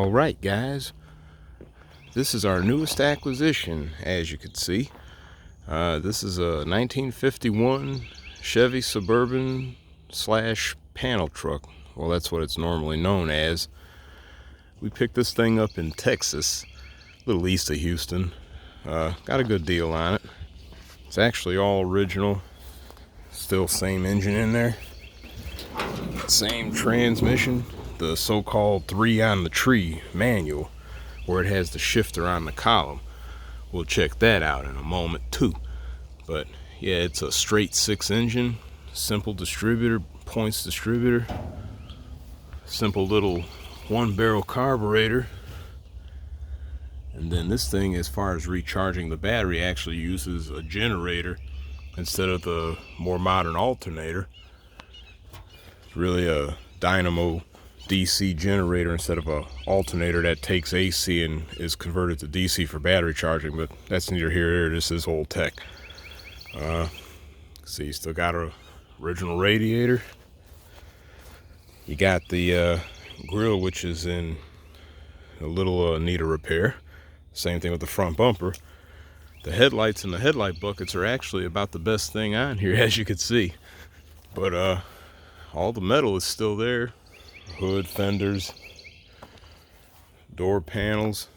Alright guys, this is our newest acquisition, as you can see. This is a 1951 Chevy Suburban Panel Truck. Well, that's what it's normally known as. We picked this thing up in Texas, a little east of Houston. Got a good deal on it. It's actually all original. Still same engine in there. Same transmission. The so-called 3 on the tree manual, where it has the shifter on the column. We'll check that out in a moment too. But yeah, it's a straight 6 engine, simple distributor, points distributor, simple little 1-barrel carburetor. And then this thing, as far as recharging the battery, actually uses a generator instead of the more modern alternator. It's really a dynamo DC generator instead of a alternator that takes AC and is converted to DC for battery charging, but that's neither here nor there. This is old tech. See, you still got a original radiator. You got the grill, which is in a little need of repair. Same thing with the front bumper. The headlights and the headlight buckets are actually about the best thing on here, as you can see. But all the metal is still there. Hood, fenders, door panels.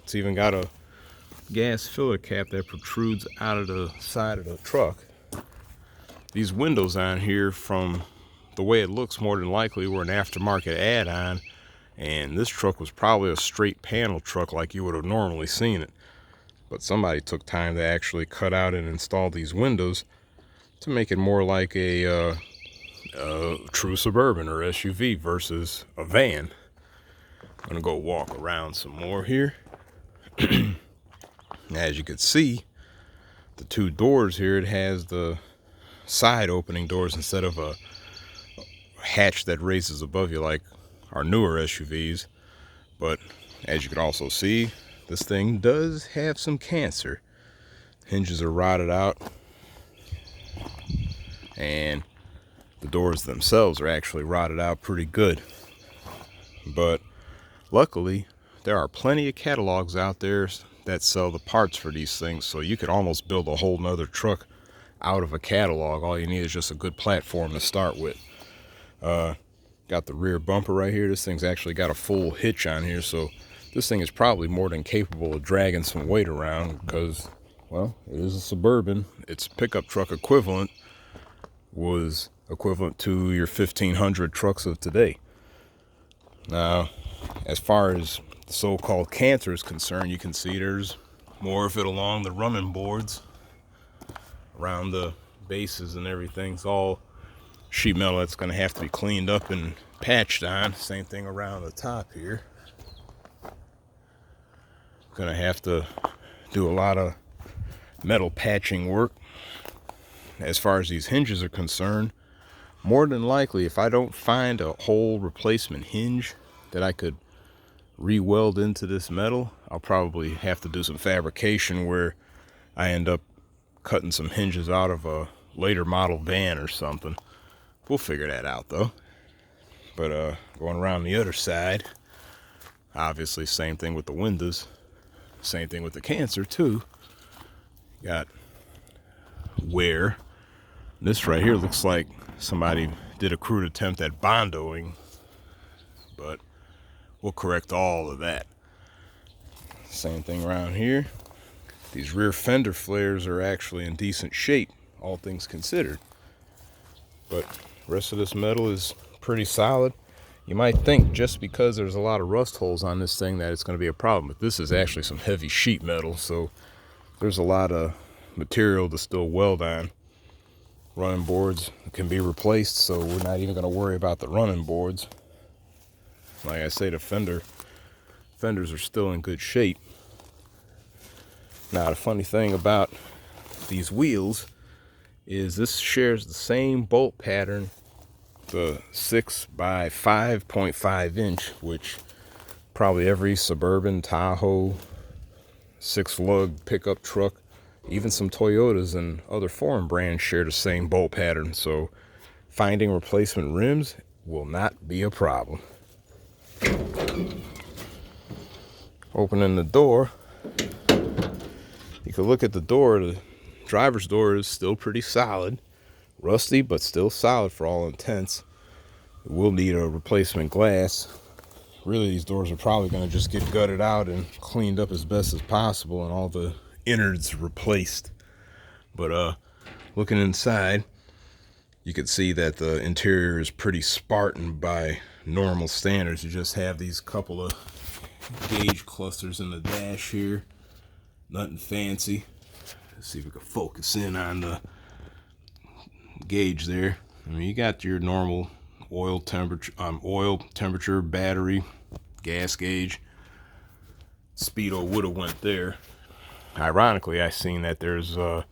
It's even got a gas filler cap that protrudes out of the side of the truck. These windows on here, from the way it looks, more than likely were an aftermarket add-on, and this truck was probably a straight panel truck like you would have normally seen it. But somebody took time to actually cut out and install these windows to make it more like a true Suburban or SUV versus a van. I'm gonna go walk around some more here. As you can see, the 2 doors here, it has the side opening doors instead of a hatch that raises above you like our newer SUVs. But as you can also see, this thing does have some cancer. Hinges are rotted out, and the doors themselves are actually rotted out pretty good. But luckily, there are plenty of catalogs out there that sell the parts for these things, so you could almost build a whole nother truck out of a catalog. All you need is just a good platform to start with. Got the rear bumper right here. This thing's actually got a full hitch on here, so this thing is probably more than capable of dragging some weight around because, well, it is a Suburban. Its pickup truck equivalent was equivalent to your 1500 trucks of today. Now, as far as the so-called cancer is concerned, you can see there's more of it along the running boards, around the bases and everything. It's all sheet metal that's going to have to be cleaned up and patched on. Same thing around the top here. Going to have to do a lot of metal patching work. As far as these hinges are concerned, more than likely, if I don't find a whole replacement hinge that I could re-weld into this metal, I'll probably have to do some fabrication where I end up cutting some hinges out of a later model van or something. We'll figure that out though. But going around the other side, obviously same thing with the windows, same thing with the cancer too. Got wear. This right here looks like somebody did a crude attempt at bondoing, but we'll correct all of that. Same thing around here. These rear fender flares are actually in decent shape, all things considered. But the rest of this metal is pretty solid. You might think just because there's a lot of rust holes on this thing that it's going to be a problem, but this is actually some heavy sheet metal, so there's a lot of material to still weld on. Running boards can be replaced, so we're not even going to worry about the running boards. Like I say, the fenders are still in good shape. Now, the funny thing about these wheels is this shares the same bolt pattern, the 6 by 5.5 inch, which probably every Suburban, Tahoe, 6-lug pickup truck, even some Toyotas and other foreign brands share the same bolt pattern, so finding replacement rims will not be a problem. Opening the door, you can look at the door. The driver's door is still pretty solid. Rusty, but still solid for all intents. It will need a replacement glass. Really, these doors are probably going to just get gutted out and cleaned up as best as possible and all the innards replaced. But looking inside, you can see that the interior is pretty Spartan by normal standards. You just have these couple of gauge clusters in the dash here. Nothing fancy. Let's see if we can focus in on the gauge there. I mean, you got your normal oil temperature, battery, gas gauge. Speedo would have went there. Ironically, I seen that there's GPS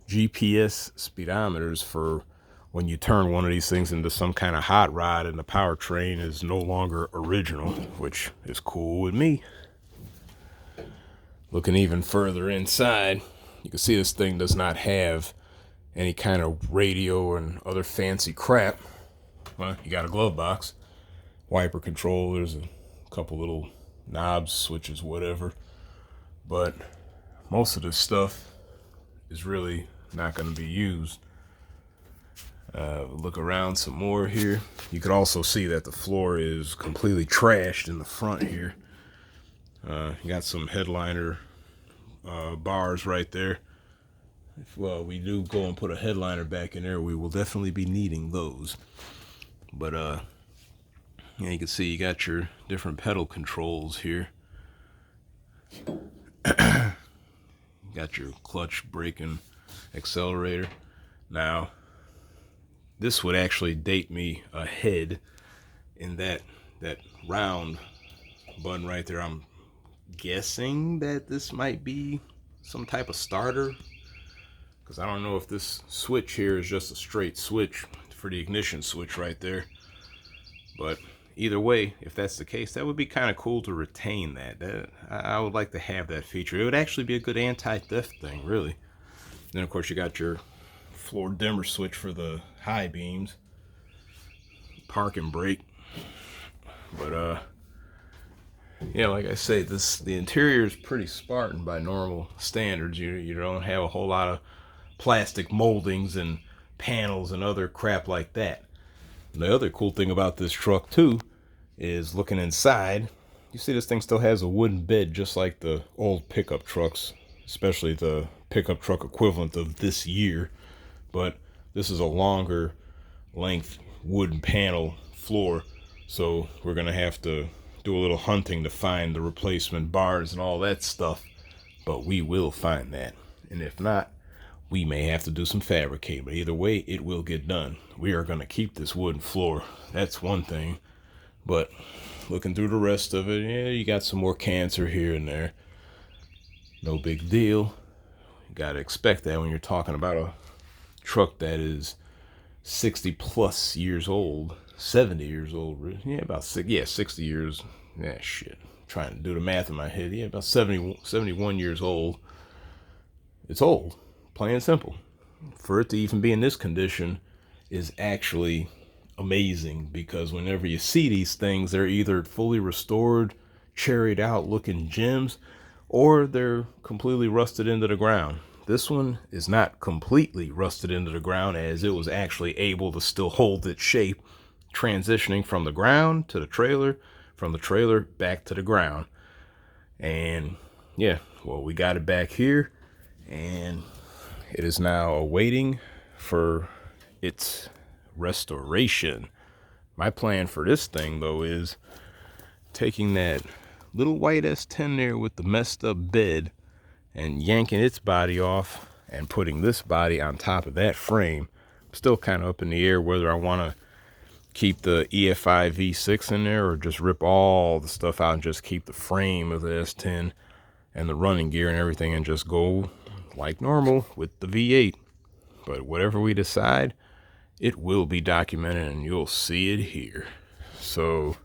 speedometers for when you turn one of these things into some kind of hot rod and the powertrain is no longer original, which is cool with me. Looking even further inside, you can see this thing does not have any kind of radio and other fancy crap. Well, you got a glove box, wiper control, there's a couple little knobs, switches, whatever. But most of this stuff is really not going to be used. Look around some more here. You could also see that the floor is completely trashed in the front here. You got some headliner bars right there. If we do go and put a headliner back in there, we will definitely be needing those. But yeah, you can see you got your different pedal controls here. You got your clutch, brake, and accelerator. Now, this would actually date me ahead in that round button right there. I'm guessing that this might be some type of starter, because I don't know if this switch here is just a straight switch for the ignition switch right there. But either way, if that's the case, that would be kind of cool to retain that. I would like to have that feature. It would actually be a good anti-theft thing, really. Then of course you got your floor dimmer switch for the high beams, park and brake. But yeah, like I say, the interior is pretty Spartan by normal standards. You don't have a whole lot of plastic moldings and panels and other crap like that. And the other cool thing about this truck too is looking inside, you see this thing still has a wooden bed just like the old pickup trucks, especially the pickup truck equivalent of this year. But this is a longer length wooden panel floor, so we're gonna have to do a little hunting to find the replacement bars and all that stuff, but we will find that. And if not, we may have to do some fabricating, but either way, it will get done. We are going to keep this wooden floor. That's one thing. But looking through the rest of it, yeah, you got some more cancer here and there. No big deal. You got to expect that when you're talking about a truck that is 60 plus years old, 70 years old. Yeah, about 60 years. Yeah, shit. I'm trying to do the math in my head. Yeah, about 71 years old. It's old. Plain and simple. For it to even be in this condition is actually amazing, because whenever you see these things, they're either fully restored, cherried out looking gems, or they're completely rusted into the ground. This one is not completely rusted into the ground, as it was actually able to still hold its shape, transitioning from the ground to the trailer, from the trailer back to the ground. And yeah, well, we got it back here, and it is now awaiting for its restoration. My plan for this thing, though, is taking that little white S10 there with the messed up bed and yanking its body off and putting this body on top of that frame. I'm still kind of up in the air whether I want to keep the EFI V6 in there or just rip all the stuff out and just keep the frame of the S10 and the running gear and everything and just go like normal with the V8. But whatever we decide, it will be documented and you'll see it here. So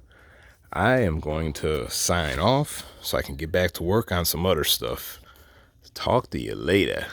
I am going to sign off so I can get back to work on some other stuff. Talk to you later.